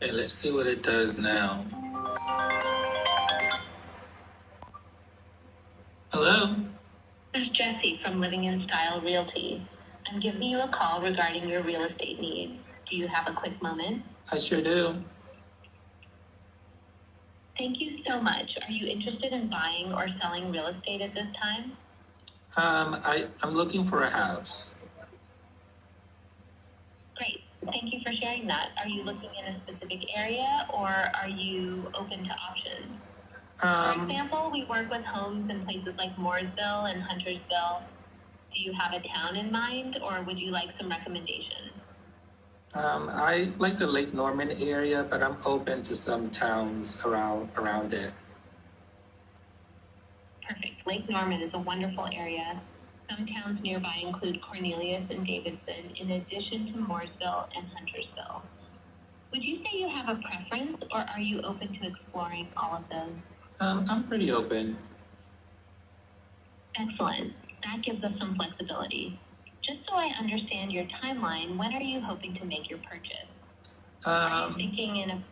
Okay, let's see what it does now. Hello? This is Jessie from Living in Style Realty. I'm giving you a call regarding your real estate needs. Do you have a quick moment? I sure do. Thank you so much. Are you interested in buying or selling real estate at this time? I'm looking for a house. Great. Thank you for sharing that. Are you looking in a specific area or are you open to options? For example, we work with homes in places like Mooresville and Huntersville. Do you have a town in mind or would you like some recommendations? I like the Lake Norman area, but I'm open to some towns around it. Perfect. Lake Norman is a wonderful area. Some towns nearby include Cornelius and Davidson, in addition to Mooresville and Huntersville. Would you say you have a preference, or are you open to exploring all of those? I'm pretty open. Excellent. That gives us some flexibility. Just so I understand your timeline, when are you hoping to make your purchase? Are you thinking in a...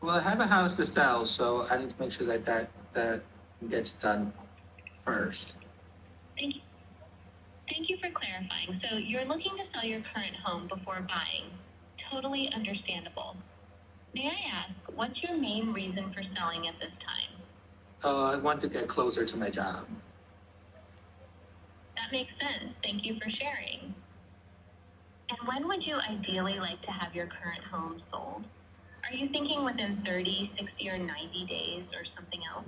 Well, I have a house to sell, so I need to make sure that gets done first. Thank you. Thank you for clarifying. So you're looking to sell your current home before buying. Totally understandable. May I ask, what's your main reason for selling at this time? I want to get closer to my job. That makes sense. Thank you for sharing. And when would you ideally like to have your current home sold? Are you thinking within 30, 60, or 90 days or something else?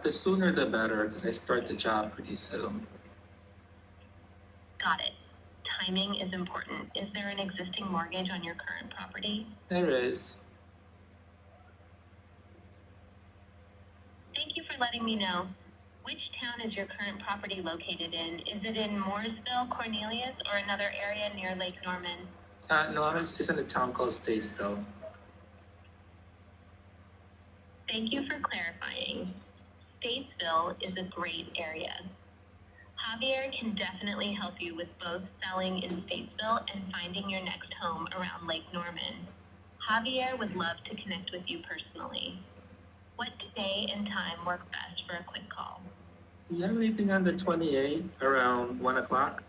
The sooner the better, because I start the job pretty soon. Got it. Timing is important. Is there an existing mortgage on your current property? There is. Thank you for letting me know. Which town is your current property located in? Is it in Mooresville, Cornelius, or another area near Lake Norman? No, it's in a town called Statesville. Thank you for clarifying. Statesville is a great area. Javier can definitely help you with both selling in Statesville and finding your next home around Lake Norman. Javier would love to connect with you personally. What day and time work best for a quick call? Do you have anything on the 28th around 1 o'clock?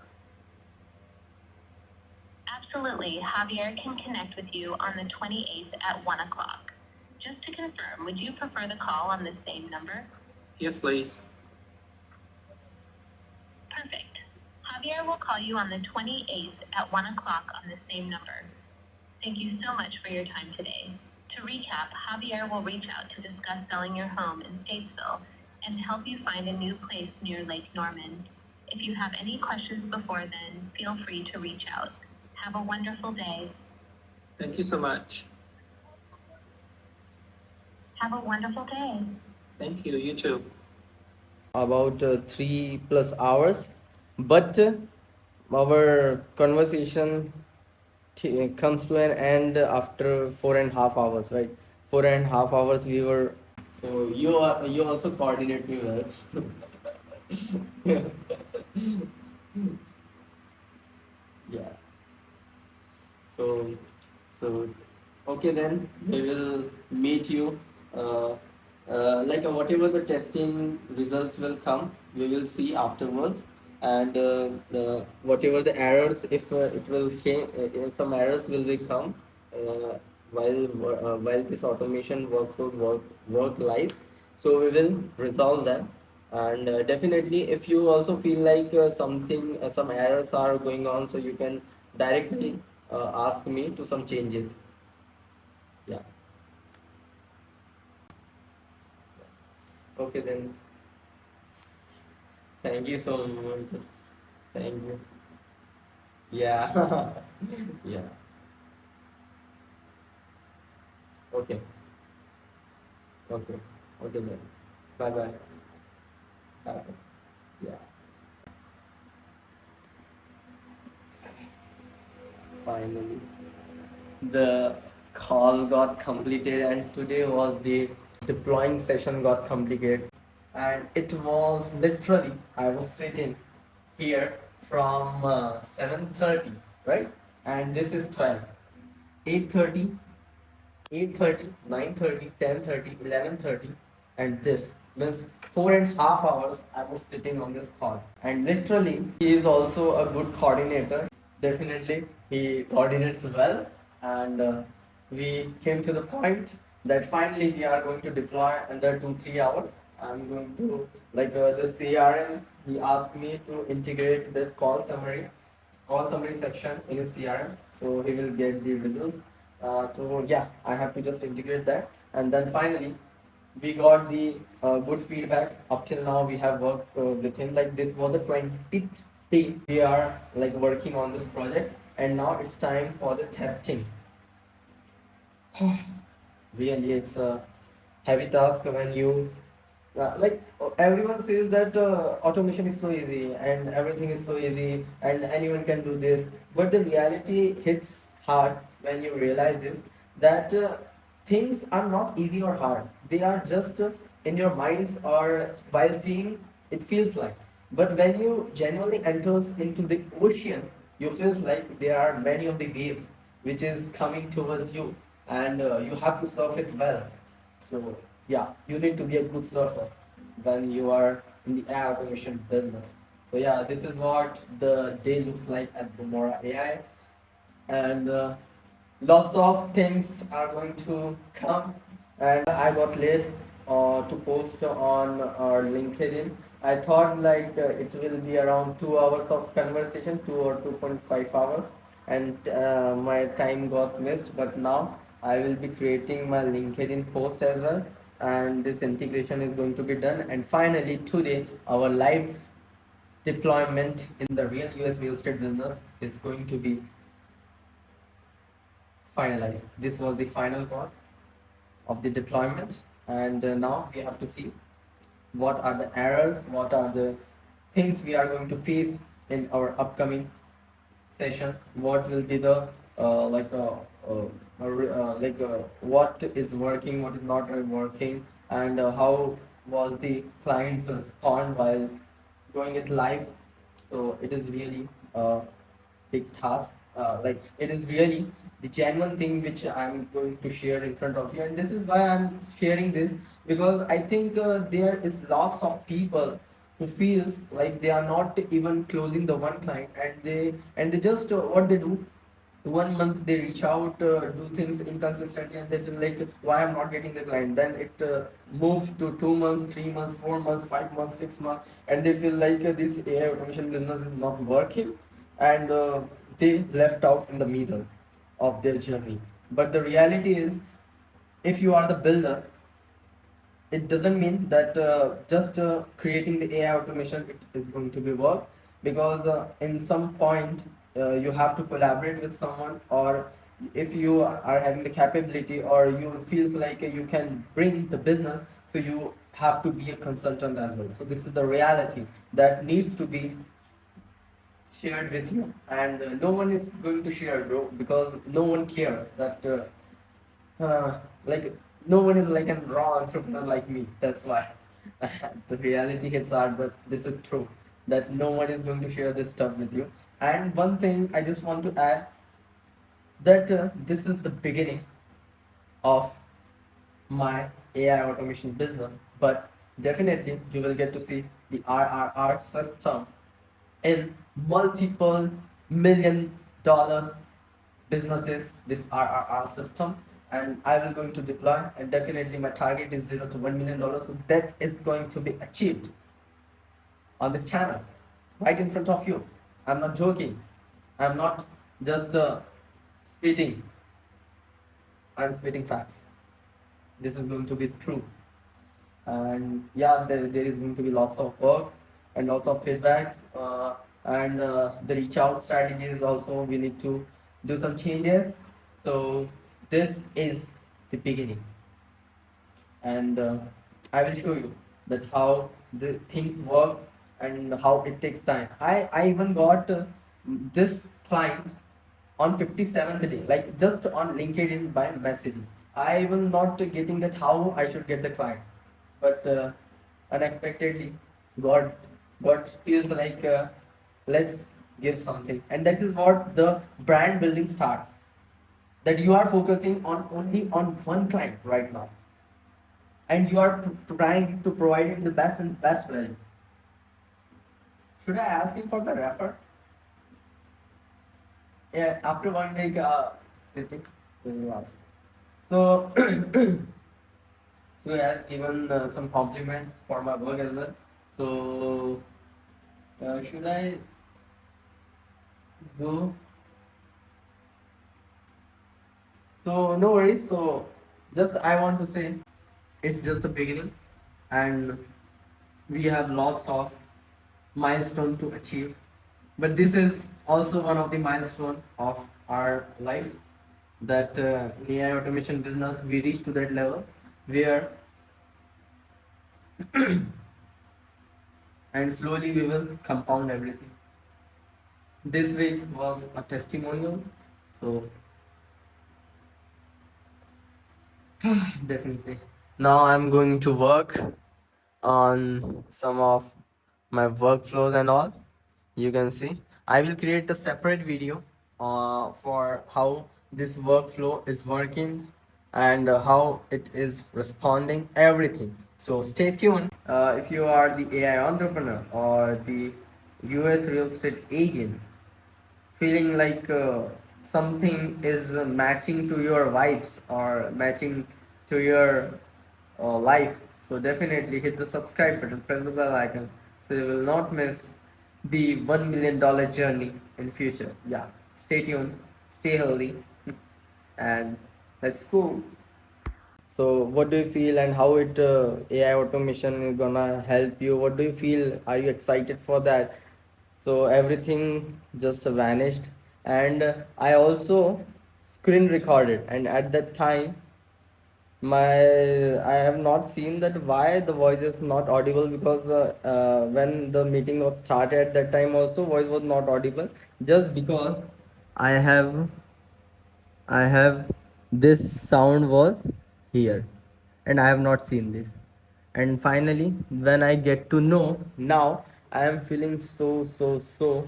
Absolutely. Javier can connect with you on the 28th at 1 o'clock. Just to confirm, would you prefer the call on the same number? Yes, please. Perfect. Javier will call you on the 28th at 1 o'clock on the same number. Thank you so much for your time today. To recap, Javier will reach out to discuss selling your home in Statesville and help you find a new place near Lake Norman. If you have any questions before then, feel free to reach out. Have a wonderful day. Thank you so much. Have a wonderful day. Thank you. You too. About 3+ hours, but our conversation comes to an end after 4.5 hours, right? 4.5 hours we were. So you also coordinate me well. Yeah. So so okay, then we will meet you. Uh, Whatever the testing results will come, we will see afterwards, and whatever the errors, if it will came, if some errors will be come uh, while this automation work live, so we will resolve them. And definitely, if you also feel like some errors are going on, so you can directly ask me to some changes. Yeah. Okay, then. Thank you so much. Thank you. Yeah. Yeah. Okay. Okay. Okay then. Bye bye. Bye. Yeah. Finally, the call got completed, and today was the deploying session got completed. And it was literally, I was sitting here from 7:30, right? And this is 12. 8:30 8:30, 9:30, 10:30, 11:30, and this means 4.5 hours I was sitting on this call. And literally, he is also a good coordinator. Definitely, he coordinates well, and we came to the point that finally we are going to deploy under 2-3 hours. I'm going to the CRM. He asked me to integrate the call summary section in his CRM, so he will get the results. So yeah, I have to just integrate that, and then finally we got the good feedback. Up till now, we have worked with him. Like this was the 20th day we are like working on this project, and now it's time for the testing. Really, it's a heavy task when you everyone says that automation is so easy and everything is so easy and anyone can do this, but the reality hits hard when you realize this, that things are not easy or hard. They are just in your minds, or while seeing it feels like. But when you genuinely enters into the ocean, you feels like there are many of the waves which is coming towards you, and you have to surf it well. So yeah, you need to be a good surfer when you are in the AI automation business. So yeah, this is what the day looks like at Boomora AI, and lots of things are going to come. And I got late to post on our LinkedIn. I thought it will be around 2 hours of conversation, 2 or 2.5 hours, and my time got missed. But now I will be creating my LinkedIn post as well, and this integration is going to be done. And finally, today our live deployment in the real US real estate business is going to be finalized. This was the final call of the deployment, and now we have to see what are the errors, what are the things we are going to face in our upcoming session, what will be the what is working, what is not working, and how was the client's respond while going it live. So it is really a big task. It is really the genuine thing which I'm going to share in front of you, and this is why I'm sharing this, because I think there is lots of people who feels like they are not even closing the one client, and they just what they do, 1 month they reach out, do things inconsistently, and they feel like why I'm not getting the client. Then it moves to 2 months, 3 months, 4 months, 5 months, 6 months, and they feel like this AI automation business is not working, and they left out in the middle of their journey. But the reality is, if you are the builder, it doesn't mean that just creating the AI automation it is going to be work, because in some point you have to collaborate with someone, or if you are having the capability, or you feels like you can bring the business, so you have to be a consultant as well. So this is the reality that needs to be shared with you, and no one is going to share, bro, because no one cares that like no one is like a raw entrepreneur like me. That's why the reality hits hard, but this is true that no one is going to share this stuff with you. And one thing I just want to add, that this is the beginning of my AI automation business, but definitely you will get to see the RRR system in multiple $1 million businesses, this RRR system, and I will going to deploy, and definitely my target is $0 to $1 million, so that is going to be achieved on this channel right in front of you. I'm not joking, I'm not just spitting, I'm spitting facts. This is going to be true, and yeah, there is going to be lots of work and lots of feedback, and the reach out strategies also we need to do some changes. So this is the beginning, and I will show you that how the things works and how it takes time. I even got this client on 57th day, like just on LinkedIn by messaging. I even not getting that how I should get the client, but unexpectedly god god feels like let's give something, and this is what the brand building starts. that you are focusing on only on one client right now, and you are trying to provide him the best and best value. Should I ask him for the refer? Yeah, after 1 week sitting, we will ask. So, so he has given some compliments for my work as well. So, should I go? So no worries. So, just I want to say, it's just the beginning, and we have lots of milestone to achieve. But this is also one of the milestone of our life, that in AI automation business we reach to that level where and slowly we will compound everything. This week was a testimonial, so definitely. Now I'm going to work on some of my workflows and all. You can see I will create a separate video for how this workflow is working and how it is responding everything. So stay tuned. If you are the AI entrepreneur or the US real estate agent feeling like something is matching to your vibes or matching to your life, so definitely hit the subscribe button, press the bell icon, so you will not miss the $1 million journey in future. Yeah, stay tuned, stay healthy, and let's go. So, what do you feel, and how it AI automation is gonna help you? What do you feel? Are you excited for that? So everything just vanished, and I also screen recorded, and at that time, I have not seen that why the voice is not audible, because when the meeting was started at that time also voice was not audible, just because I have I have this sound was here, and I have not seen this. And finally, when I get to know now, I am feeling so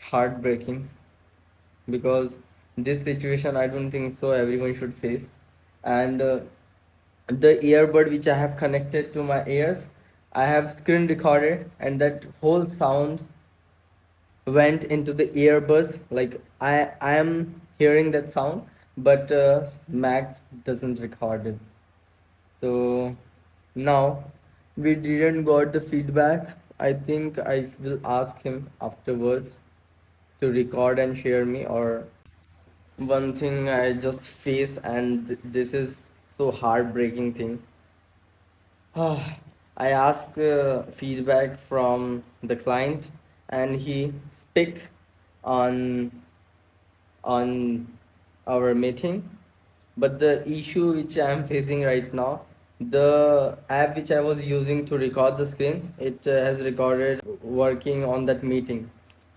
heartbreaking, because this situation I don't think so everyone should face. And the earbud which I have connected to my ears, I have screen recorded, and that whole sound went into the earbuds. Like I am hearing that sound, but Mac doesn't record it. So now we didn't got the feedback. I think I will ask him afterwards to record and share me. Or one thing I just face, and this is so heartbreaking thing. I ask feedback from the client, and he speak on on our meeting. But the issue which I am facing right now, the app which I was using to record the screen, it has recorded working on that meeting.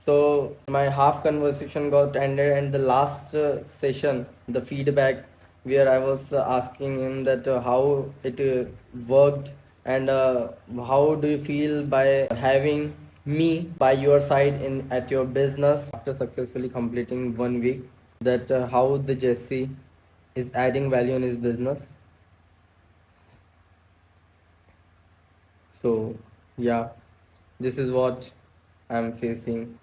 So my half conversation got ended, and the last session, the feedback, where I was asking him that how it worked, and how do you feel by having me by your side in at your business after successfully completing 1 week, that how the Jesse is adding value in his business. So yeah, this is what I'm facing.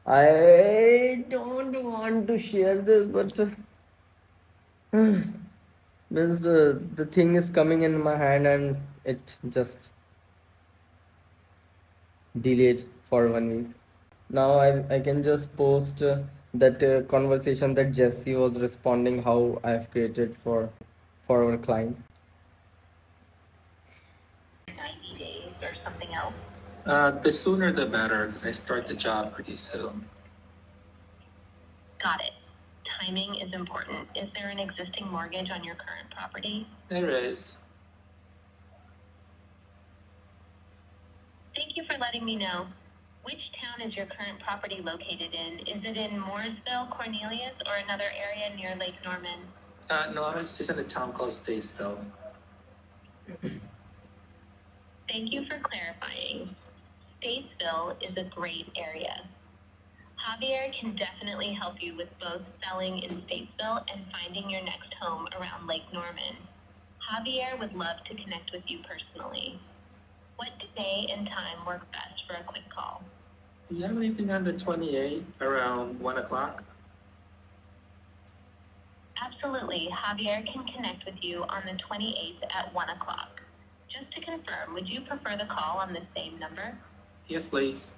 I don't want to share this, but means the thing is coming in my hand, and it just delayed for 1 week. Now I can just post that conversation that Jesse was responding, how I have created for our client. 90 days or something else? The sooner the better, because I start the job pretty soon. Got it. Timing is important. Is there an existing mortgage on your current property? There is. Thank you for letting me know. Which town is your current property located in? Is it in Mooresville, Cornelius, or another area near Lake Norman? No, it's in a town called Statesville. Thank you for clarifying. Statesville is a great area. Javier can definitely help you with both selling in Statesville and finding your next home around Lake Norman. Javier would love to connect with you personally. What day and time work best for a quick call? Do you have anything on the 28th around 1 o'clock? Absolutely. Javier can connect with you on the 28th at 1 o'clock. Just to confirm, would you prefer the call on the same number? Yes, please.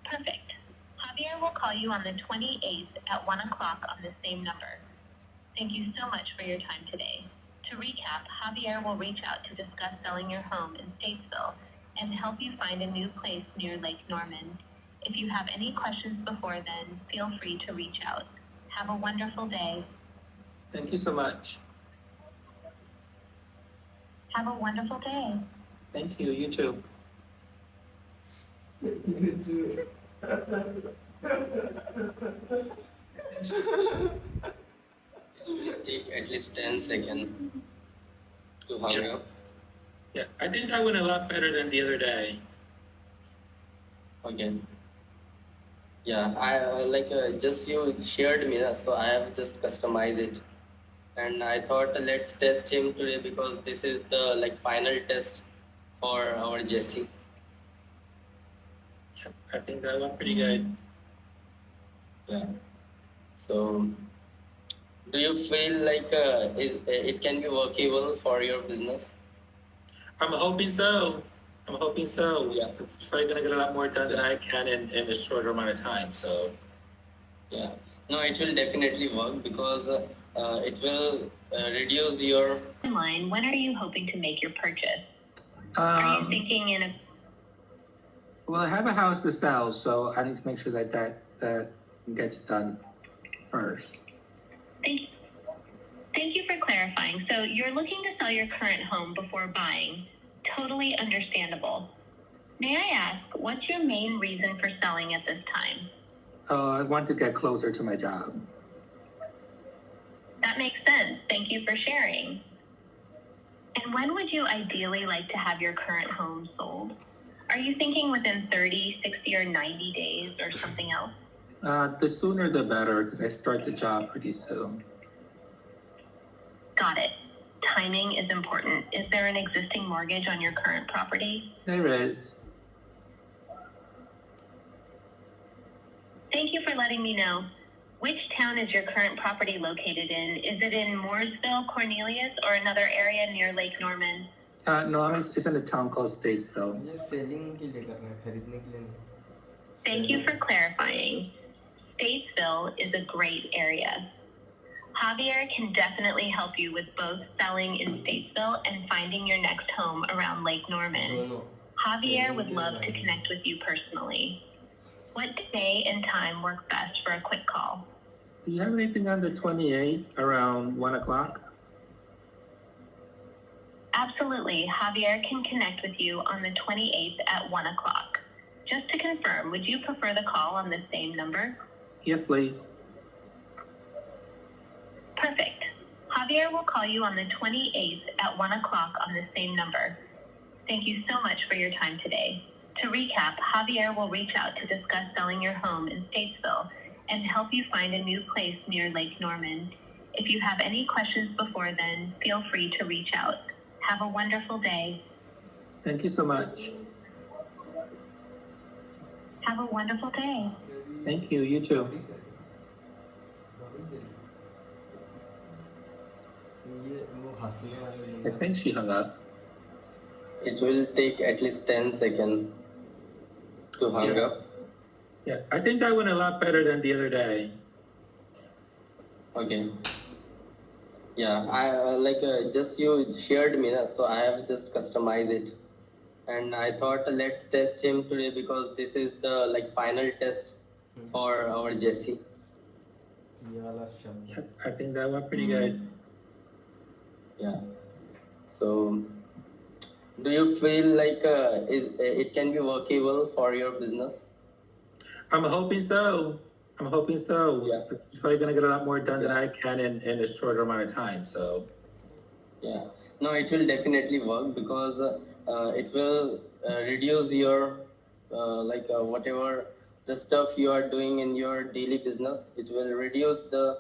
Perfect. Javier will call you on the 28th at 1 o'clock on the same number. Thank you so much for your time today. To recap, Javier will reach out to discuss selling your home in Statesville and help you find a new place near Lake Norman. If you have any questions before then, feel free to reach out. Have a wonderful day. Thank you so much. Have a wonderful day. Thank you. You too. Take at least 10 seconds to hang up. Yeah, I think that went a lot better than the other day. Okay. Yeah, I just you shared me, so I have just customized it, and I thought let's test him today because this is the final test for our Jesse. Yeah, I think that went pretty good. Yeah. So, do you feel like it can be workable for your business? I'm hoping so. Yeah, it's probably gonna get a lot more done than I can in a shorter amount of time. So. Yeah. No, it will definitely work because it will reduce your Timeline, when are you hoping to make your purchase? Are you thinking in a... Well, I have a house to sell, so I need to make sure that gets done first. Thank you for clarifying. So you're looking to sell your current home before buying. Totally understandable. May I ask, what's your main reason for selling at this time? I want to get closer to my job. That makes sense. Thank you for sharing. And when would you ideally like to have your current home sold? Are you thinking within 30, 60, or 90 days or something else? The sooner the better, because I start the job pretty soon. Got it. Timing is important. Is there an existing mortgage on your current property? There is. Thank you for letting me know. Which town is your current property located in? Is it in Mooresville, Cornelius, or another area near Lake Norman? No, it's in a town called Statesville. Thank you for clarifying. Statesville is a great area. Javier can definitely help you with both selling in Statesville and finding your next home around Lake Norman. Javier would love to connect with you personally. What day and time work best for a quick call? Do you have anything on the 28th around 1 o'clock? Absolutely. Javier can connect with you on the 28th at 1 o'clock. Just to confirm, would you prefer the call on the same number? Yes, please. Perfect. Javier will call you on the 28th at 1 o'clock on the same number. Thank you so much for your time today. To recap, Javier will reach out to discuss selling your home in Statesville and help you find a new place near Lake Norman. If you have any questions before then, feel free to reach out. Have a wonderful day. Thank you so much. Have a wonderful day. Thank you. You too. I think she hung up. It will take at least 10 seconds to hang up. Yeah, I think that went a lot better than the other day. Okay. Yeah, I just you shared me, so I have just customized it, and I thought let's test him today because this is the final test for our Jesse. Yeah, I think that went pretty good. Yeah. So, do you feel like it can be workable for your business? I'm hoping so. Yeah. It's probably gonna get a lot more done than I can in a shorter amount of time. So. Yeah. No, it will definitely work because it will reduce your whatever the stuff you are doing in your daily business. It will reduce the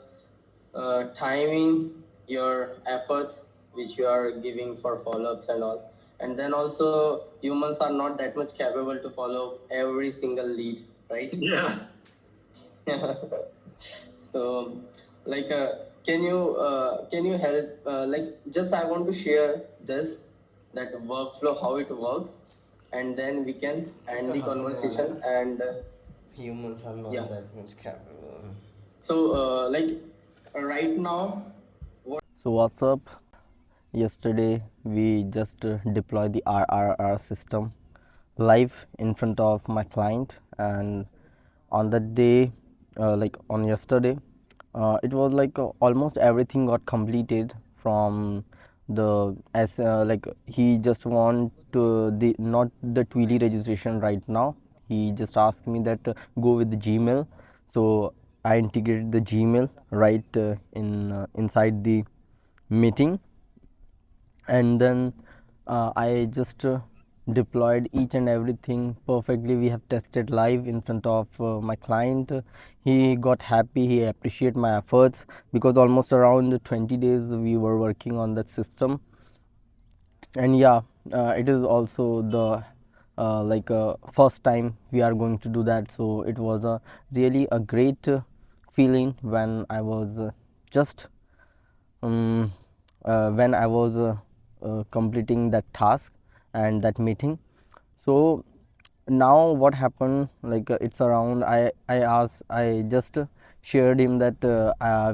timing, your efforts which you are giving for follow-ups and all. And then also humans are not that much capable to follow every single lead, right? Yeah. So like can you help like just I want to share this, that workflow how it works, and then we can end the conversation. And humans are not that much capable. So like right now so what's up? Yesterday we just deployed the RRR system live in front of my client, and on that day, like on yesterday, it was like almost everything got completed from the as like he just want the not the Twilio registration right now. He just asked me that go with the Gmail, so I integrated the Gmail right in inside the meeting, and then I just deployed each and everything perfectly. We have tested live in front of my client. He got happy, he appreciated my efforts, because almost around 20 days we were working on that system. And yeah, it is also the first time we are going to do that, so it was a really a great feeling when I was just um, when I was completing that task and that meeting. So now what happened, like it's around I just shared him that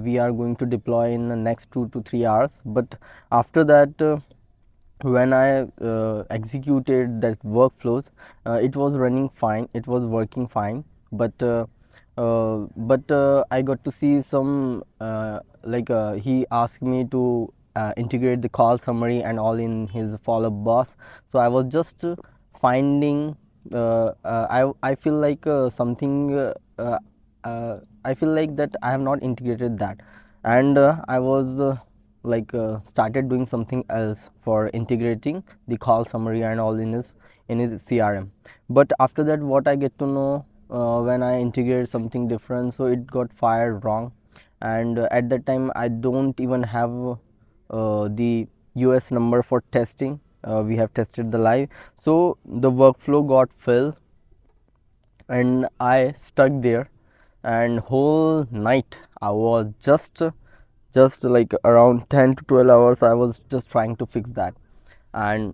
we are going to deploy in the next 2 to 3 hours, but after that when I executed that workflows, it was running fine, it was working fine, but I got to see some he asked me to integrate the call summary and all in his follow-up boss. So I was just finding I feel like something I feel like that I have not integrated that, and I was started doing something else for integrating the call summary and all in his CRM. But after that, what I get to know, when I integrate something different, so it got fired wrong, and at that time I don't even have the US number for testing. We have tested the live, so the workflow got filled and I stuck there, and whole night I was just like around 10 to 12 hours I was just trying to fix that. And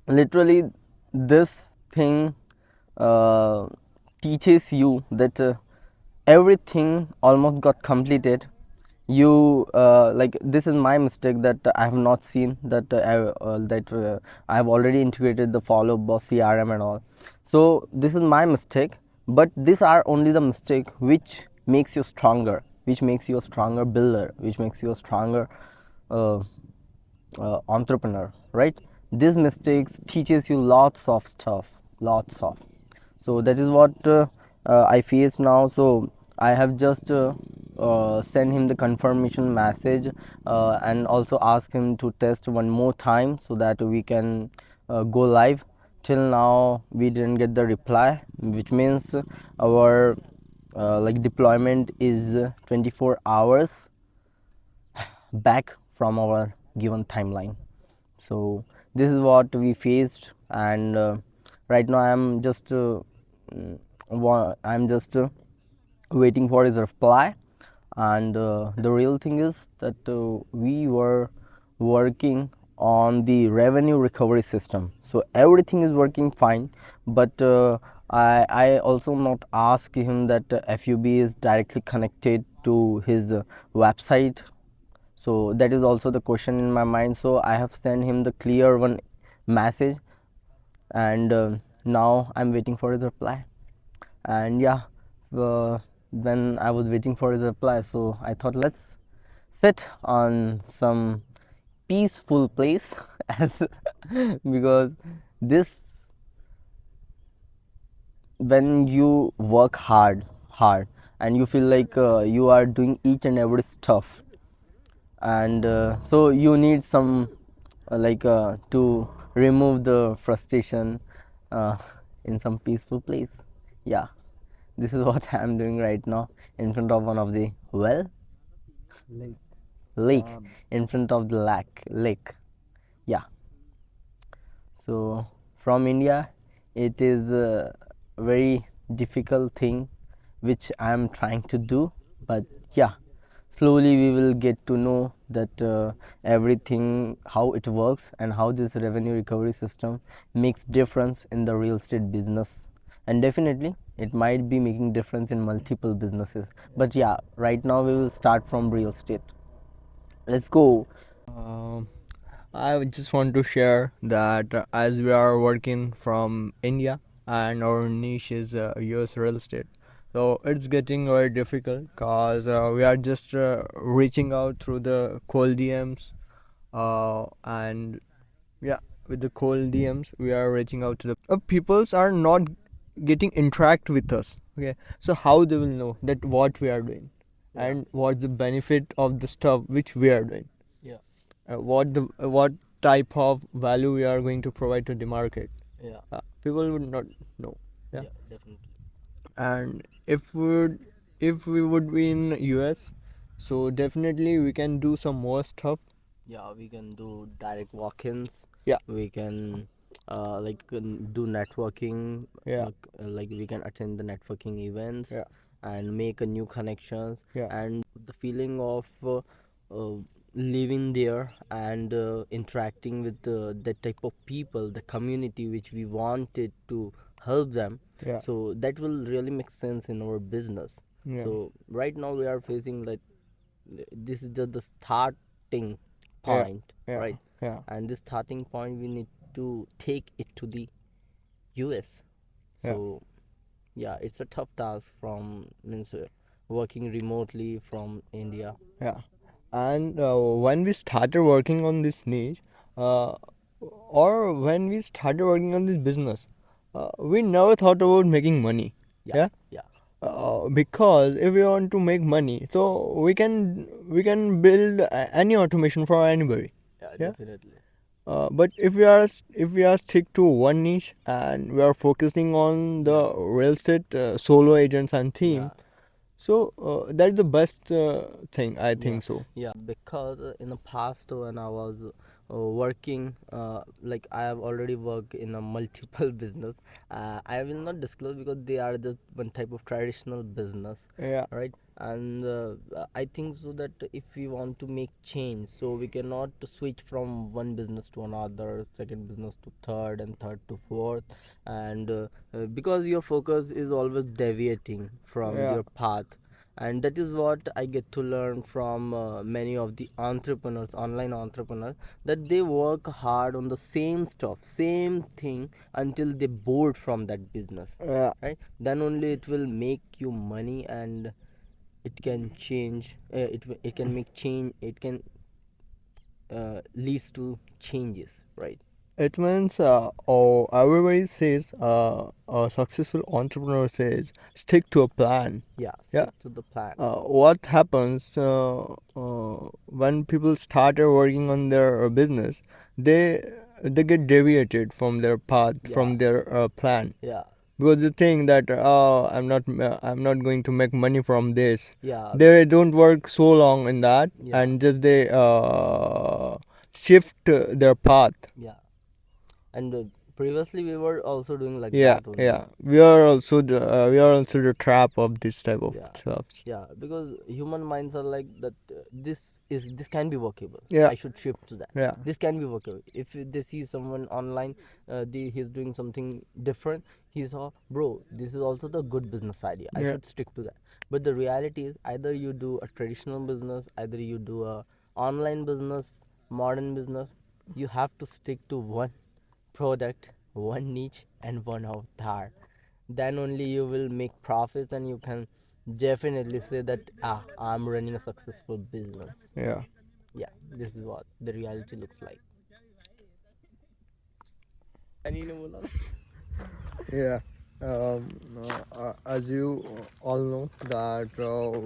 literally this thing uh, teaches you that everything almost got completed. You like this is my mistake, that I have not seen that I have already integrated the follow boss CRM and all. So this is my mistake, but these are only the mistake which makes you stronger, which makes you a stronger builder, which makes you a stronger uh, entrepreneur, right? These mistakes teaches you lots of stuff, lots of. So that is what I face now. So I have just sent him the confirmation message, and also ask him to test one more time so that we can go live. Till now we didn't get the reply, which means our like deployment is 24 hours back from our given timeline. So this is what we faced, and right now I'm just waiting for his reply. And the real thing is that we were working on the revenue recovery system, so everything is working fine. But I also not ask him that FUB is directly connected to his website. So that is also the question in my mind, so I have sent him the clear one message, and now I'm waiting for his reply. And yeah, when I was waiting for his reply, so I thought let's sit on some peaceful place as because this, when you work hard and you feel like you are doing each and every stuff, and so you need some to remove the frustration uh, in some peaceful place. Yeah. this is what I'm doing right now in front of one of the lake, in front of the lake. Yeah. So from India, it is a very difficult thing which I am trying to do, but yeah, slowly we will get to know that everything, how it works and how this revenue recovery system makes difference in the real estate business. And definitely it might be making difference in multiple businesses, but yeah, right now we will start from real estate. Let's go. I just want to share that as we are working from India and our niche is US real estate, so it's getting very difficult because we are just reaching out through the cold DMs, and yeah, with the cold DMs we are reaching out to the peoples are not getting interact with us. Okay, so how they will know that what we are doing, and what's the benefit of the stuff which we are doing, what type of value we are going to provide to the market. People would not know. Definitely. And if we would be in US, so definitely we can do some more stuff. Yeah, we can do direct walk-ins. Yeah. We can do networking. Yeah. Like we can attend the networking events. Yeah. And make a new connections. Yeah. And the feeling of uh, living there and interacting with that type of people, the community which we wanted to help them. Yeah. So that will really make sense in our business. Yeah. So right now we are facing like this is just the starting point, Yeah. right? Yeah. And this starting point we need to take it to the US. So yeah, it's a tough task from means working remotely from India. Yeah. And when we started working on this niche, or when we started working on this business, we never thought about making money. Yeah. Because if we want to make money, so we can build any automation for anybody. Yeah, Yeah. definitely. But if we are stick to one niche and we are focusing on the real estate solo agents and team, Yeah. so that's the best thing, I think so. Yeah, because in the past when I was working, like I have already worked in a multiple business. I will not disclose because they are just one type of traditional business, Yeah. right? And I think so that if we want to make change, so we cannot switch from one business to another, second business to third, and third to fourth, and because your focus is always deviating from Yeah. your path. And that is what I get to learn from many of the entrepreneurs, online entrepreneurs, that they work hard on the same stuff, same thing, until they bored from that business, Yeah. right? Then only it will make you money, and it can change, it can make change, it can leads to changes, right? It means, everybody says, a successful entrepreneur says, stick to a plan. Yeah, Yeah. stick to the plan. What happens when people started working on their business, they get deviated from their path, from their plan, Yeah. because they think that, I'm not going to make money from this. Yeah. They don't work so long in that, Yeah. and just they shift their path. Yeah. And previously we were also doing like Yeah. that only. Yeah, we are also the trap of this type of stuff. Yeah, because human minds are like that. This can be workable. Yeah. I should shift to that. Yeah. This can be workable. If they see someone online, he's doing something different. He saw, bro, this is also the good business idea. I Yeah. should stick to that. But the reality is, either you do a traditional business, either you do a online business, modern business. You have to stick to one product, one niche, and one avatar. Then only you will make profits, and you can definitely say that I'm running a successful business. Yeah. Yeah, this is what the reality looks like. Yeah. As you all know that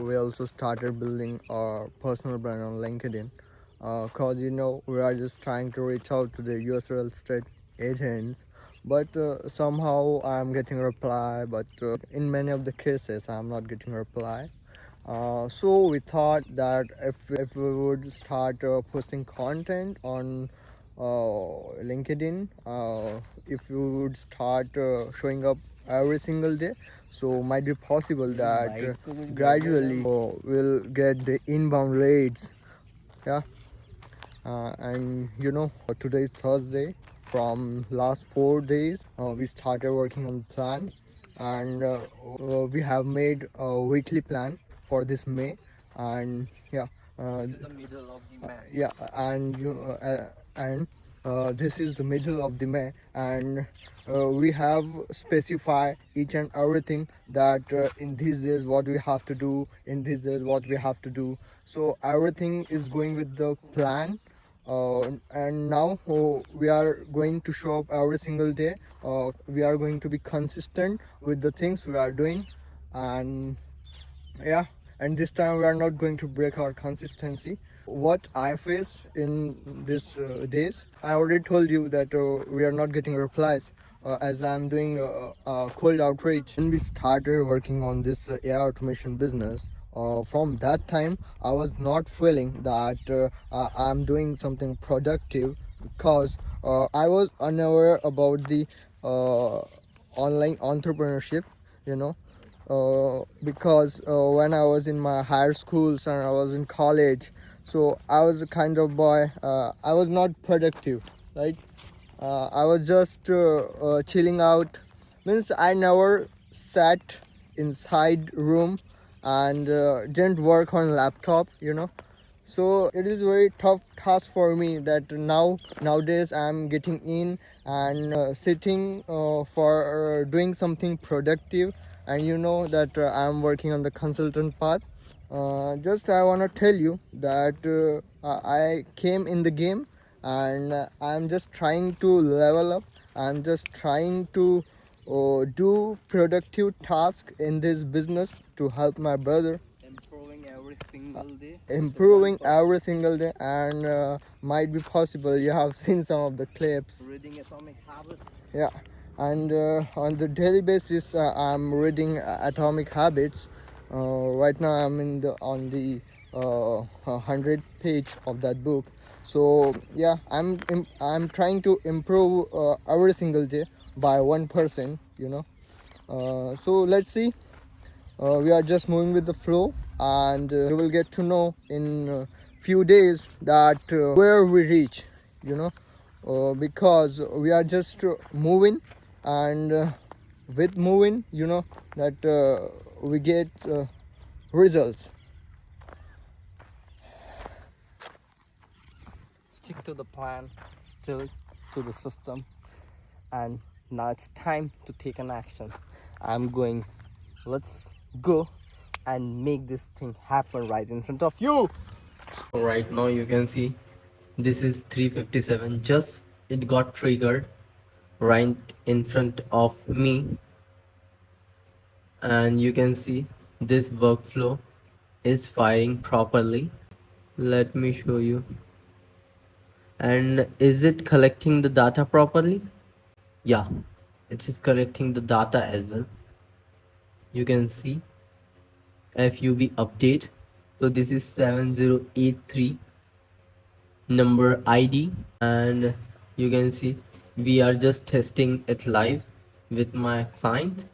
we also started building our personal brand on LinkedIn, cause we are just trying to reach out to the US real estate agents but somehow I'm getting reply, but in many of the cases I'm not getting reply. So we thought that if we would start posting content on LinkedIn, if we would start showing up every single day, so might be possible that gradually we'll get the inbound leads. Yeah. And today is Thursday. From last 4 days, we started working on plan, and we have made a weekly plan for this May. And yeah, this is the middle of the May. Yeah, and this is the middle of the May, and we have specified each and everything that in these days what we have to do, in these days what we have to do. So everything is going with the plan. And now we are going to show up every single day. We are going to be consistent with the things we are doing, and yeah, and this time we are not going to break our consistency. What I face in these days, I already told you that we are not getting replies as I'm doing cold outreach. When we started working on this AI automation business, from that time I was not feeling that I'm doing something productive, because I was unaware about the online entrepreneurship, you know because when I was in my higher schools and I was in college, so I was a kind of boy. I was not productive, right? I was just chilling out. Means I never sat inside room and didn't work on laptop. So it is very tough task for me that nowadays I'm getting in and sitting for doing something productive, and that I'm working on the consultant path. Just I want to tell you that I came in the game, and I'm just trying to level up. I'm just trying to do productive task in this business to help my brother, improving every single day, and might be possible you have seen some of the clips reading Atomic Habits. Yeah, and on the daily basis I'm reading Atomic Habits. Right now I'm on the 100 page of that book. So yeah, I'm trying to improve every single day by 1%. So let's see. We are just moving with the flow, and you will get to know in a few days that where we reach, because we are just moving, and with moving, that we get results. Stick to the plan, still to the system, and now it's time to take an action. I'm going. Let's go and make this thing happen right in front of you. Right now you can see this is 357. Just it got triggered right in front of me, and you can see this workflow is firing properly. Let me show you. And is it collecting the data properly? Yeah, it is collecting the data as well. You can see FUB update. So this is 7083 number ID, and you can see we are just testing it live with my client.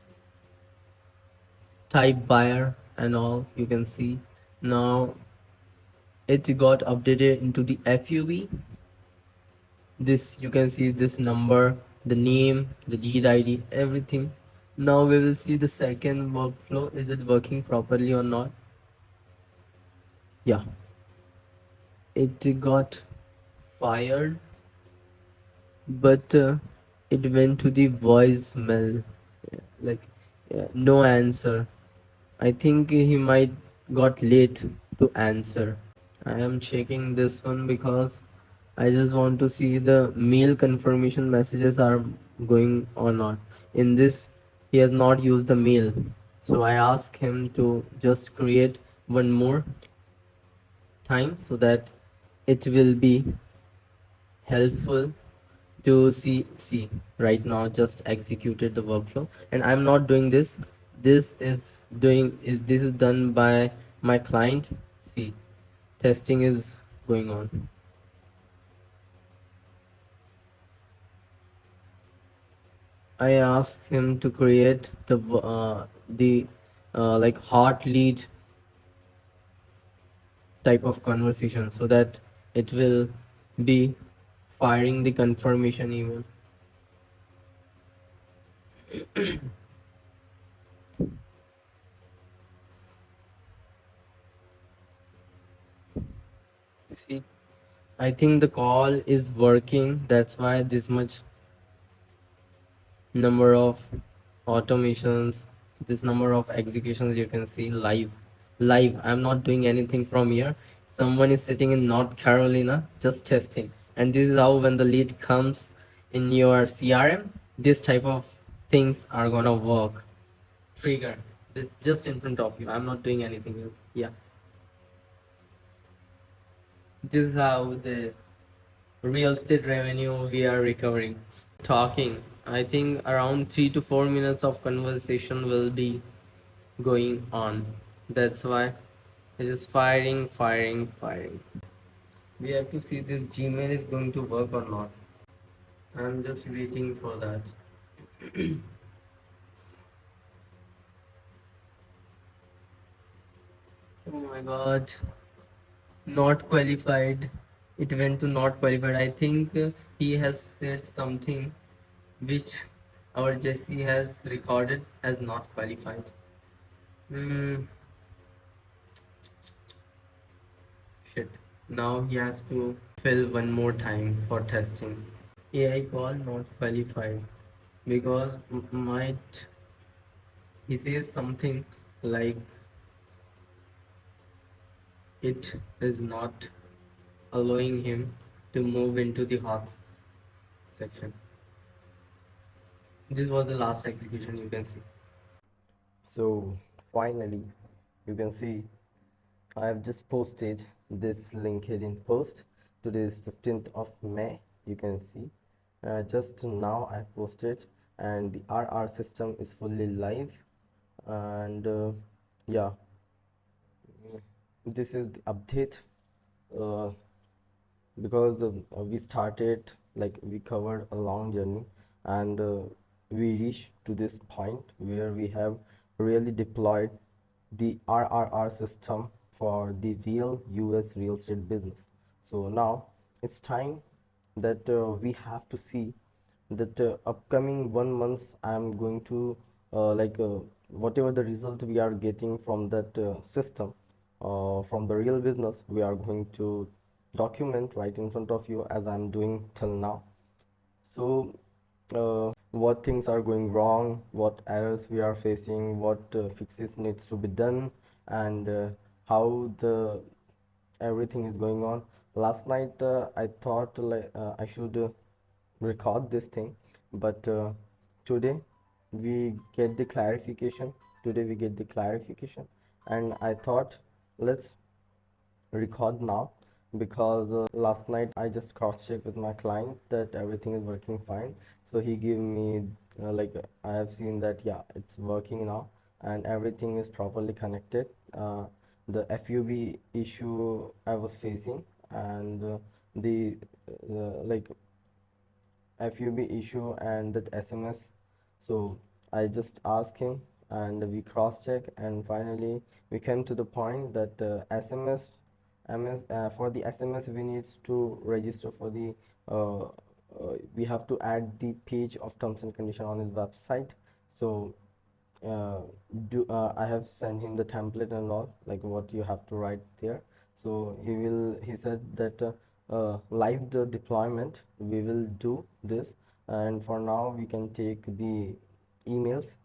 Type buyer and all, you can see now it got updated into the FUB. This you can see this number, the name, the lead ID, everything. Now we will see the second workflow. Is it working properly or not? Yeah, it got fired, but it went to the voicemail, like no answer. I think he might got late to answer. I am checking this one because I just want to see the mail confirmation messages are going or not. In this, he has not used the mail, so I asked him to just create one more time so that it will be helpful. to see right now just executed the workflow, and I'm not doing this. This is done by my client. See, testing is going on. I asked him to create the like hot lead type of conversation so that it will be firing the confirmation email. You see, I think the call is working. That's why this much number of automations, this number of executions you can see live. I'm not doing anything from here. Someone is sitting in North Carolina just testing, and this is how when the lead comes in your CRM, this type of things are gonna work. Trigger this just in front of you. I'm not doing anything else. Yeah, this is how the real estate revenue we are recovering. Talking, I think around 3 to 4 minutes of conversation will be going on. That's why it's just firing. We have to see this Gmail is going to work or not. I'm just waiting for that. Oh my god, not qualified. It went to not qualified. I think he has said something which our Jesse has recorded as not qualified. Hmm. Shit. Now he has to fill one more time for testing. AI call not qualified because might he says something like it is not allowing him to move into the hot section. This was the last execution you can see. So finally, you can see I have just posted this LinkedIn post. Today is 15th of May. You can see just now I posted, and the RR system is fully live. And yeah, this is the update. Uh, because we started, like, we covered a long journey, and we reached to this point where we have really deployed the RRR system for the real US real estate business. So now it's time that we have to see that upcoming 1 month I'm going to whatever the result we are getting from that system, from the real business, we are going to document right in front of you as I'm doing till now. So what things are going wrong, what errors we are facing, what fixes needs to be done, and how the everything is going on. Last night I thought I should record this thing, but today we get the clarification. And I thought, let's record now, because last night I just cross checked with my client that everything is working fine. So he gave me I have seen that, yeah, it's working now and everything is properly connected. The FUB issue I was facing, and the like FUB issue and that SMS. So I just asked him and we cross check, and finally we came to the point that for the SMS we needs to register for the we have to add the page of terms and condition on his website. So uh, I have sent him the template and all, like what you have to write there. So he said that live the deployment we will do this, and for now we can take the emails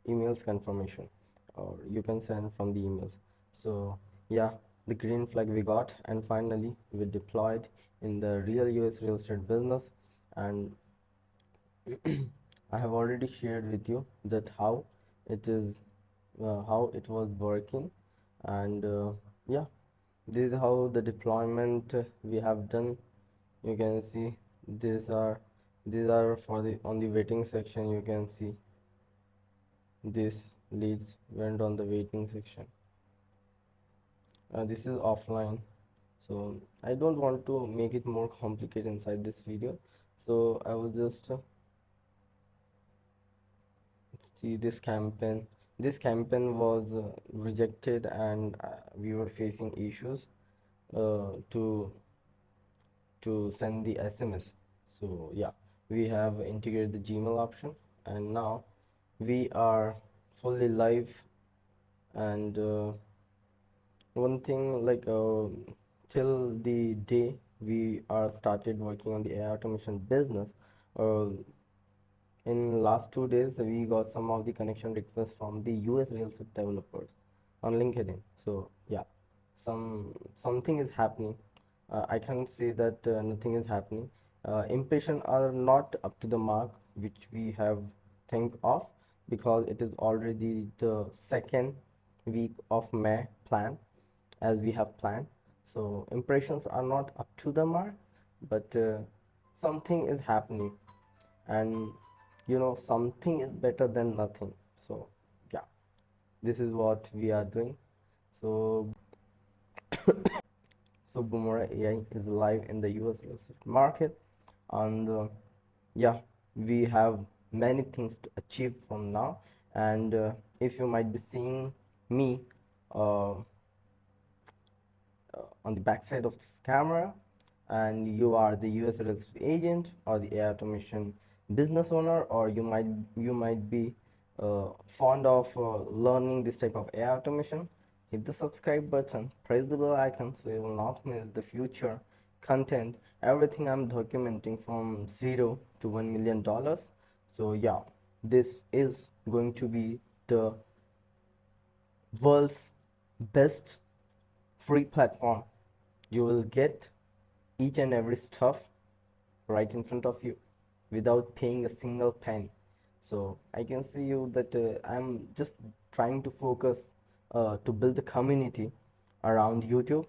emails confirmation, or you can send from the emails. So yeah, the green flag we got, and finally we deployed in the real US real estate business. And I have already shared with you that it is how it was working. And yeah, this is how the deployment we have done. You can see these are These are for the on the waiting section. You can see this leads went on the waiting section. This is offline, so I don't want to make it more complicated inside this video, so I will just see this campaign. This campaign was rejected, and we were facing issues to send the SMS. So yeah, we have integrated the Gmail option, and now we are fully live. And one thing, like till the day we are started working on the AI automation business, uh, in last 2 days we got some of the connection requests from the US real estate developers on LinkedIn. So yeah, something is happening. I can't say that nothing is happening. Impressions are not up to the mark which we have think of, because it is already the second week of May plan, as we have planned. So impressions are not up to the mark, but something is happening, and something is better than nothing. So yeah, this is what we are doing. So Boomora AI is live in the US real estate market, and yeah, we have many things to achieve from now. And if you might be seeing me uh, on the back side of this camera, and you are the US real estate agent or the AI automation business owner, or you might be fond of learning this type of AI automation, hit the subscribe button, press the bell icon so you will not miss the future content, everything I'm documenting from $0 to $1 million. So yeah, this is going to be the world's best free platform. You will get each and every stuff right in front of you without paying a single penny. So I can see you that I'm just trying to focus to build a community around YouTube,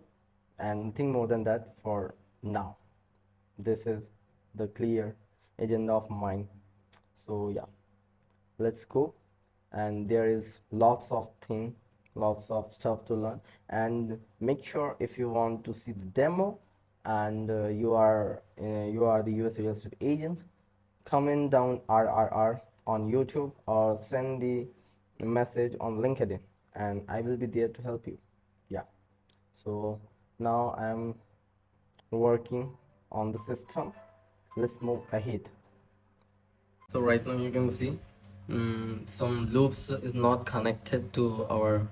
and nothing more than that for now. This is the clear agenda of mine. So yeah, let's go. And there is lots of stuff to learn. And make sure, if you want to see the demo, and you are the US real estate agent, comment down RRR on YouTube, or send the message on LinkedIn, and I will be there to help you. Yeah, so now I'm working on the system. Let's move ahead. So right now you can see some loops is not connected to our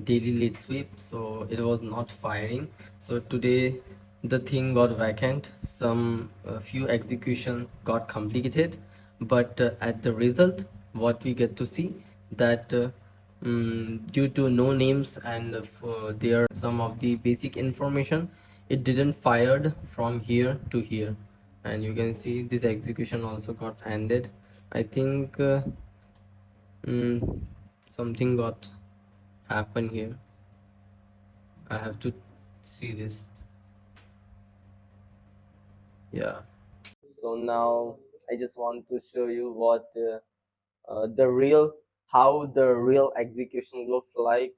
daily lead sweep, so it was not firing. So today the thing got vacant, some few execution got complicated, but at the result what we get to see that due to no names and for there some of the basic information, it didn't fired from here to here. And you can see this execution also got ended. I think mm, something got happened here. I have to see this. Yeah. So now I just want to show you what the real how the real execution looks like.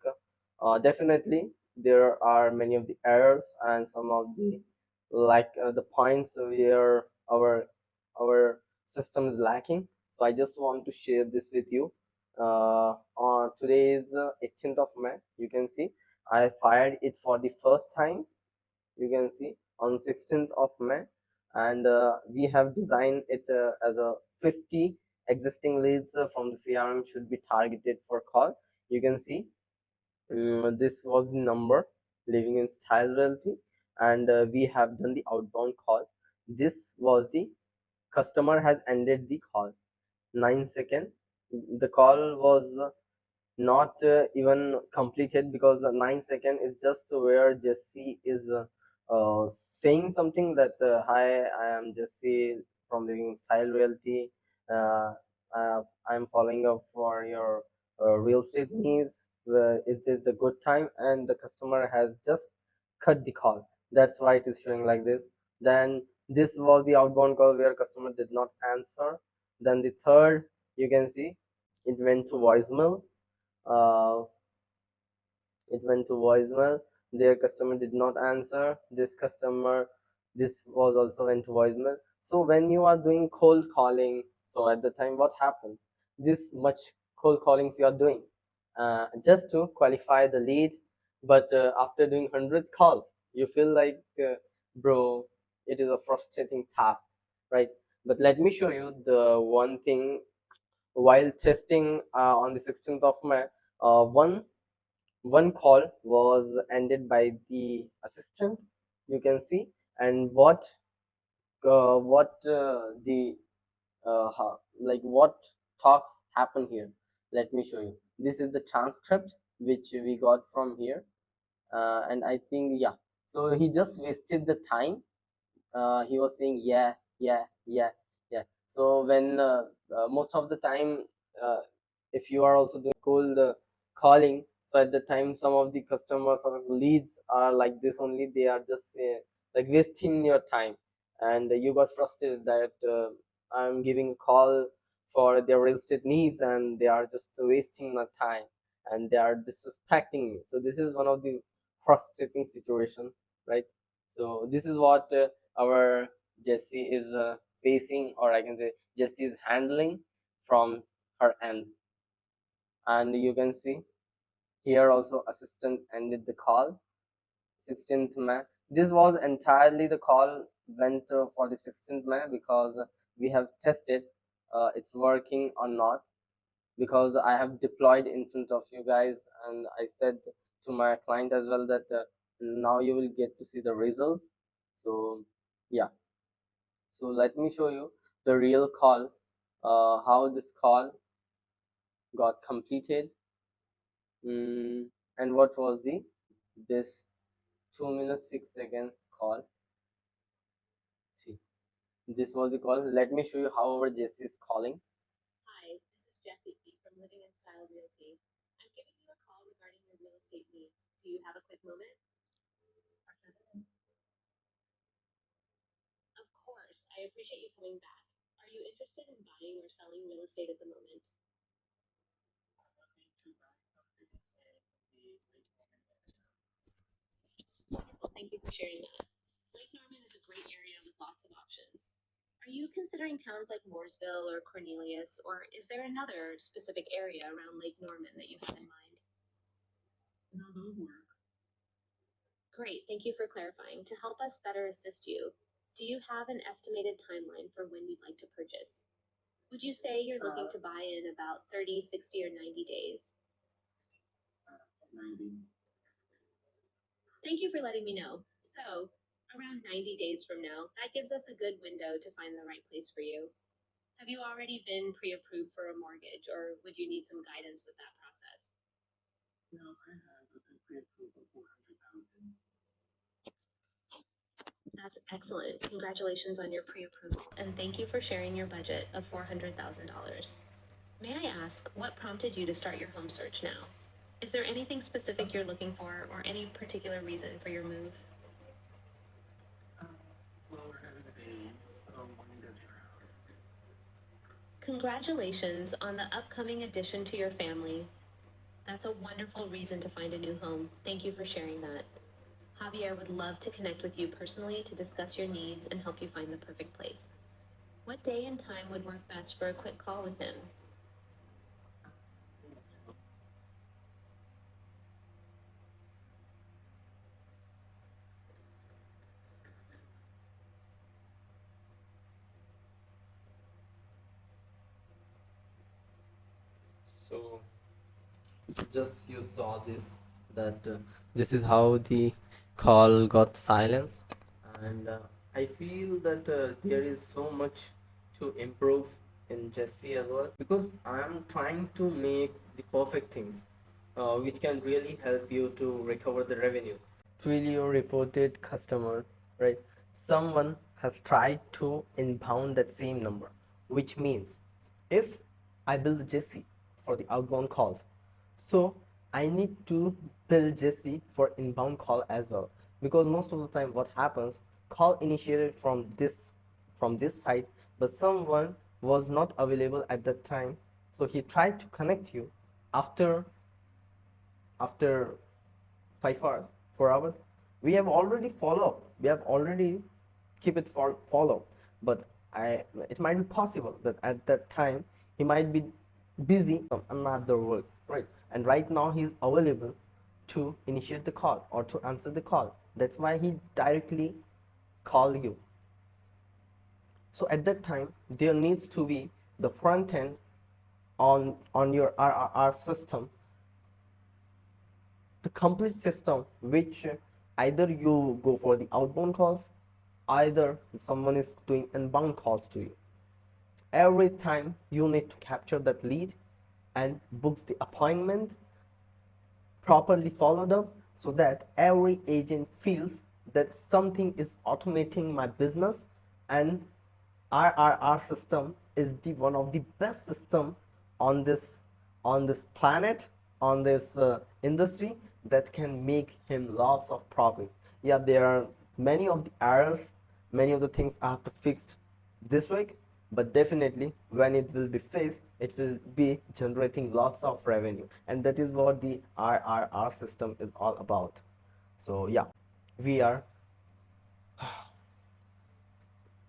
Definitely there are many of the errors and some of the the points where our system is lacking. So I just want to share this with you. On today is 18th of May. You can see I fired it for the first time. You can see on 16th of May, and we have designed it as a 50 existing leads from the CRM should be targeted for call. You can see this was the number living in style realty, and we have done the outbound call. This was the customer has ended the call 9 second. The call was not even completed, because 9 second is just where Jesse is saying something that hi, I am Jesse from Living Style Realty. uh, I'm following up for your real estate needs. Is this the good time? And the customer has just cut the call. That's why it is showing like this. Then This was the outbound call where customer did not answer. Then the third, you can see it went to voicemail. uh, it went to voicemail. Their customer did not answer. This was also went to voicemail. So when you are doing cold calling, so at the time what happens, this much cold callings you are doing just to qualify the lead, but after doing 100 calls you feel like bro, it is a frustrating task, right? But let me show you the one thing. While testing on the 16th of May, one call was ended by the assistant, you can see. And the like what talks happen here, let me show you. This is the transcript which we got from here. And I think, yeah, so he just wasted the time. He was saying yeah, yeah, yeah, yeah. So when most of the time, uh, if you are also doing cold calling, so at the time some of the customers or leads are like this only. They are just like wasting your time, and you got frustrated that I'm giving a call for their real estate needs and they are just wasting my time and they are disrespecting me. So this is one of the frustrating situation, right? So this is what our Jessie is facing, or I can say Jessie is handling from her end. And you can see here also assistant ended the call 16th May. This was entirely the call went for the 16th May because we have tested it's working or not, because I have deployed in front of you guys, and I said to my client as well that now you will get to see the results. So yeah, so let me show you the real call, how this call got completed. And what was this 2 minutes 6 second call. See, this was the call. Let me show you how our Jesse is calling. Hi, this is Jessie from Living in Style Realty. I'm giving you a call regarding your real estate needs. Do you have a quick moment? Of course, I appreciate you coming back. Are you interested in buying or selling real estate at the moment? Wonderful, thank you for sharing that. Lake Norman is a great area with lots of options. Are you considering towns like Mooresville or Cornelius, or is there another specific area around Lake Norman that you have in mind? No, those work. Great, thank you for clarifying. To help us better assist you, do you have an estimated timeline for when you'd like to purchase? Would you say you're looking to buy in about 30, 60, or 90 days? 90. Thank you for letting me know. So, around 90 days from now, that gives us a good window to find the right place for you. Have you already been pre-approved for a mortgage, or would you need some guidance with that process? No, I have been pre-approved for 400,000. That's excellent. Congratulations on your pre-approval, and thank you for sharing your budget of $400,000. May I ask, what prompted you to start your home search now? Is there anything specific you're looking for, or any particular reason for your move? Well, we're having a baby, so we need a bigger house. Congratulations on the upcoming addition to your family. That's a wonderful reason to find a new home. Thank you for sharing that. Javier would love to connect with you personally to discuss your needs and help you find the perfect place. What day and time would work best for a quick call with him? So just you saw this, that this is how the call got silenced. And I feel that there is so much to improve in Jesse as well, because I am trying to make the perfect things which can really help you to recover the revenue. Twilio reported customer, right? Someone has tried to inbound that same number, which means if I build Jesse for the outbound calls, so I need to build Jesse for inbound call as well, because most of the time what happens, call initiated from this side, but someone was not available at that time, so he tried to connect you after 5 hours, 4 hours. We have already followed, we have already keep it for follow, but it might be possible that at that time he might be busy on another work, right? And right now he's available to initiate the call or to answer the call. That's why he directly call you. So at that time there needs to be the front end on your RRR system, the complete system, which either you go for the outbound calls, either someone is doing inbound calls to you. Every time you need to capture that lead and books the appointment properly followed up, so that every agent feels that something is automating my business, and RRR system is the one of the best system on this planet, on this industry, that can make him lots of profit. Yeah, there are many of the errors, many of the things I have to fix this week, but definitely when it will be fixed, it will be generating lots of revenue, and that is what the RRR system is all about. So yeah, we are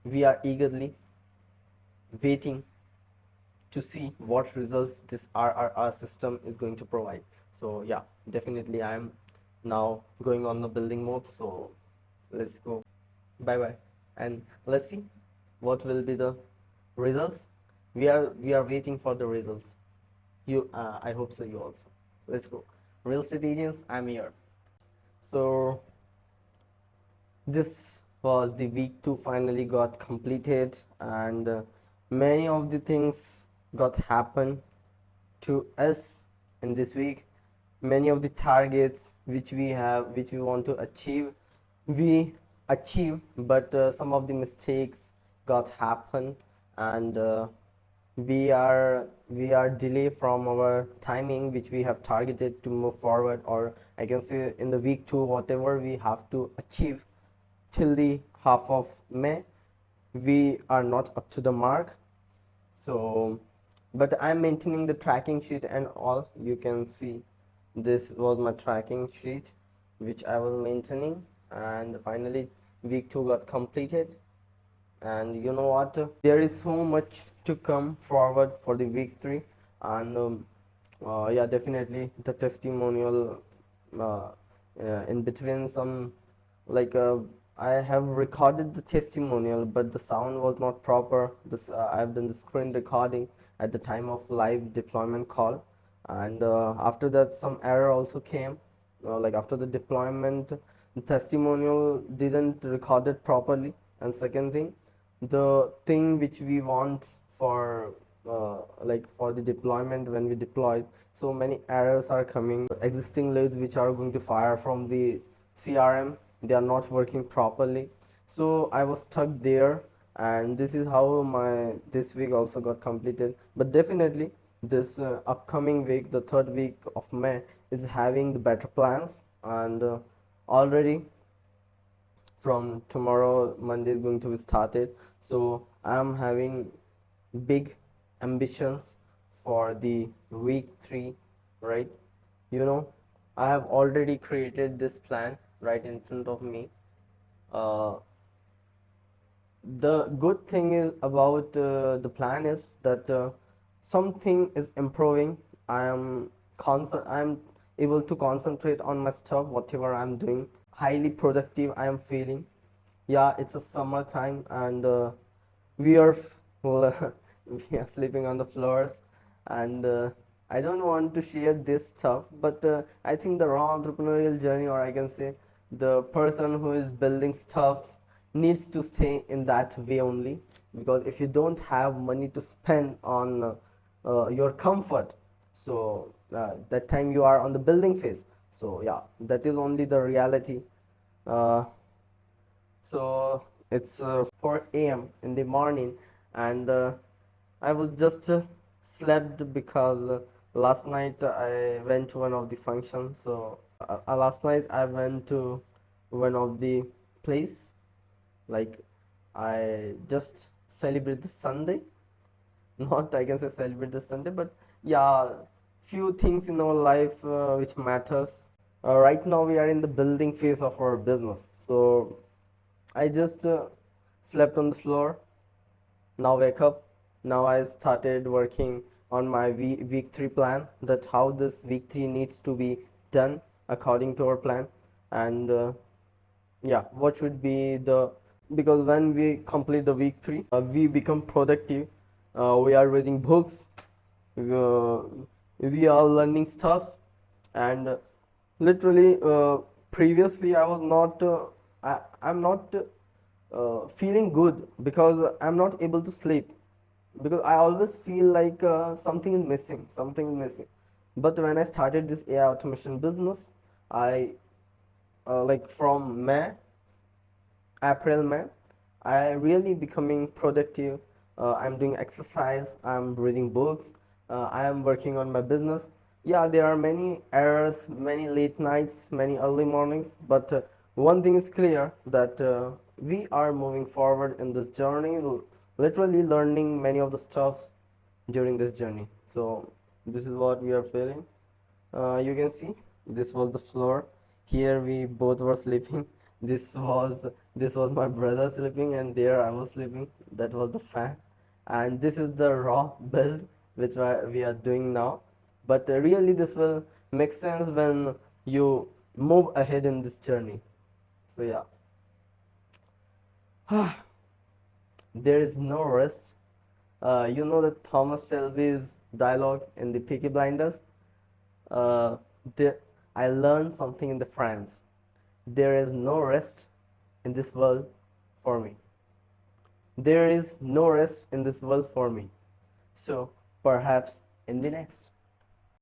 we are eagerly waiting to see what results this RRR system is going to provide. So yeah, definitely I am now going on the building mode. So let's go. Bye bye, and let's see what will be the results. We are waiting for the results. You, I hope so. You also. Let's go. Real estate agents, I'm here. So this was the week 2 finally got completed, and many of the things got happened to us in this week. Many of the targets which we want to achieve, we achieve, but some of the mistakes got happen, and we are delay from our timing which we have targeted to move forward, or I can say in the week 2 whatever we have to achieve till the half of May, we are not up to the mark. So but I'm maintaining the tracking sheet and all. You can see this was my tracking sheet which I was maintaining, and finally week 2 got completed. And you know what, there is so much to come forward for the week 3, and yeah, definitely the testimonial uh, in between some, like I have recorded the testimonial, but the sound was not proper. This I've done the screen recording at the time of live deployment call, and after that some error also came. Like after the deployment, the testimonial didn't record it properly, and second thing, the thing which we want for like for the deployment, when we deploy, so many errors are coming. Existing leads which are going to fire from the CRM, they are not working properly, so I was stuck there, and this is how my this week also got completed. But definitely this upcoming week, the third week of May, is having the better plans, and already from tomorrow Monday is going to be started, so I am having big ambitions for the week 3, right? You know, I have already created this plan right in front of me. uh, the good thing is about the plan is that something is improving. I am able to concentrate on my stuff, whatever I'm doing. Highly productive I am feeling. Yeah, it's a summertime, and we are we are sleeping on the floors, and I don't want to share this stuff, but I think the raw entrepreneurial journey, or I can say the person who is building stuff, needs to stay in that way only, because if you don't have money to spend on your comfort, so that time you are on the building phase. So yeah, that is only the reality. uh, so it's 4 a.m. in the morning, and I was just slept because last night I went to one of the functions. So last night I went to one of the place, Like I just celebrate the Sunday. Not I can say celebrate the Sunday, but yeah, few things in our life which matters. Right now we are in the building phase of our business, so I just slept on the floor. Now wake up. Now I started working on my week 3 plan, that how this week 3 needs to be done according to our plan. And yeah, what should be the, because when we complete the week 3 we become productive. We are reading books, uh, we are learning stuff. And literally previously I was not I'm not feeling good because I'm not able to sleep, because I always feel like something is missing. But when I started this AI automation business, I like from April, May, I really becoming productive. I'm doing exercise, I'm reading books, I am working on my business. Yeah, there are many errors, many late nights, many early mornings, but one thing is clear, that we are moving forward in this journey, literally learning many of the stuffs during this journey. So this is what we are feeling. You can see this was the floor. Here we both were sleeping. This was my brother sleeping, and there I was sleeping. That was the fan. And this is the raw build which we are doing now. But really this will make sense when you move ahead in this journey. So yeah, there is no rest. You know that Thomas Shelby's dialogue in the Peaky Blinders. Uh, there, I learned something in the France. There is no rest in this world for me. There is no rest in this world for me. So perhaps in the next.